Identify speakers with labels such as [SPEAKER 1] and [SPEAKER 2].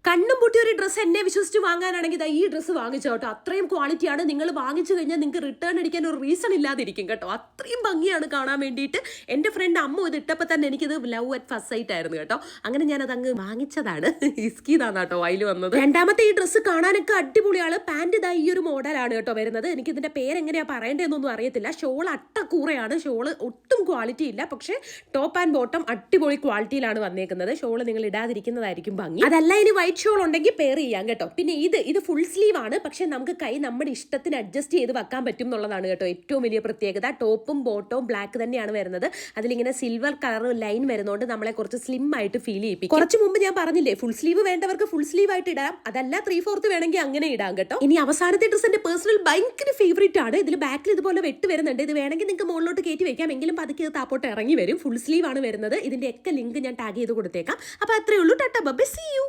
[SPEAKER 1] കണ്ണും പൊട്ടി ഒരു ഡ്രസ്സ് എന്നെ വിശ്വസിച്ച് വാങ്ങാനാണെങ്കിൽ ഈ ഡ്രസ്സ് വാങ്ങിച്ചോ കേട്ടോ. അത്രയും ക്വാളിറ്റിയാണ്. നിങ്ങൾ വാങ്ങിച്ചു കഴിഞ്ഞാൽ നിങ്ങൾക്ക് റിട്ടേൺ അടിക്കാൻ ഒരു റീസൺ ഇല്ലാതിരിക്കും കേട്ടോ. അത്രയും ഭംഗിയാണ് കാണാൻ വേണ്ടിയിട്ട്. എൻ്റെ ഫ്രണ്ട് അമ്മ ഇത് ഇട്ടപ്പോൾ തന്നെ എനിക്കിത് ലവ് അറ്റ് ഫസ്റ്റ് സൈറ്റ് ആയിരുന്നു കേട്ടോ. അങ്ങനെ ഞാനത് അങ്ങ് വാങ്ങിച്ചതാണ്. ഇസ്കിതാണ് കേട്ടോ അതിൽ വന്നത്. രണ്ടാമത്തെ ഈ ഡ്രസ്സ് കാണാനൊക്കെ അടിപൊളിയാണ്. പാൻറ് ഇതാ ഈ ഒരു മോഡലാണ് കേട്ടോ വരുന്നത്. എനിക്ക് ഇതിന്റെ പേരെങ്ങനെയാണ് പറയേണ്ടതെന്നൊന്നും അറിയത്തില്ല. ഷോൾ അട്ടക്കൂറയാണ്. ഷോള് ഒട്ടും ക്വാളിറ്റി ഇല്ല, പക്ഷേ ടോപ്പ് ആൻഡ് ബോട്ടം അടിപൊളി ക്വാളിറ്റിയിലാണ് വന്നേക്കുന്നത്. ഷോള് നിങ്ങൾ ഇടാതിരിക്കുന്നതായിരിക്കും ഭംഗി. അതല്ല ഇനി വൈറ്റ് ഷോൾ ഉണ്ടെങ്കിൽ പെയർ ചെയ്യാം കേട്ടോ. പിന്നെ ഇത് ഫുൾ സ്ലീവ് ആണ്, പക്ഷെ നമുക്ക് കൈ നമ്മുടെ ഇഷ്ടത്തിന് അഡ്ജസ്റ്റ് ചെയ്ത് വെക്കാൻ പറ്റും എന്നുള്ളതാണ് കേട്ടോ ഏറ്റവും വലിയ പ്രത്യേകത. ടോപ്പും ബോട്ടവും ബ്ലാക്ക് തന്നെയാണ് വരുന്നത്. അതിലിങ്ങനെ സിൽവർ കളർ ലൈൻ വരുന്നതുകൊണ്ട് നമ്മളെ കുറച്ച് സ്ലിം ആയിട്ട് ഫീൽ ചെയ്യിപ്പിക്കും. കുറച്ച് മുമ്പ് ഞാൻ പറഞ്ഞില്ലേ, ഫുൾ സ്ലീവ് വേണ്ടവർക്ക് ഫുൾ സ്ലീവ് ആയിട്ട് ഇടാം. അതല്ല 3/4 വേണമെങ്കിൽ അങ്ങനെ ഇടാം കേട്ടോ. ഇനി അവസാനത്തെ ഡ്രസ് എന്റെ പേഴ്സണൽ ഭയങ്കര ഫേവറേറ്റ് ആണ്. ഇതിൽ ബാക്കിൽ ഇതുപോലെ വെട്ട് വരുന്നുണ്ട്. ഇത് വേണമെങ്കിൽ നിങ്ങൾക്ക് മുകളിലോട്ട് കയറ്റി വെക്കാം, എങ്കിലും പതുക്കെ താപ്പോട്ട് ഇറങ്ങി വരും. ഫുൾ സ്ലീവ് ആണ് വരുന്നത്. ഇതിന്റെ ഒക്കെ ലിങ്ക് ഞാൻ ടാഗ് ചെയ്ത് കൊടുത്തേക്കാം. അപ്പൊ അത്രേ ഉള്ളൂ. Tata bye, see U.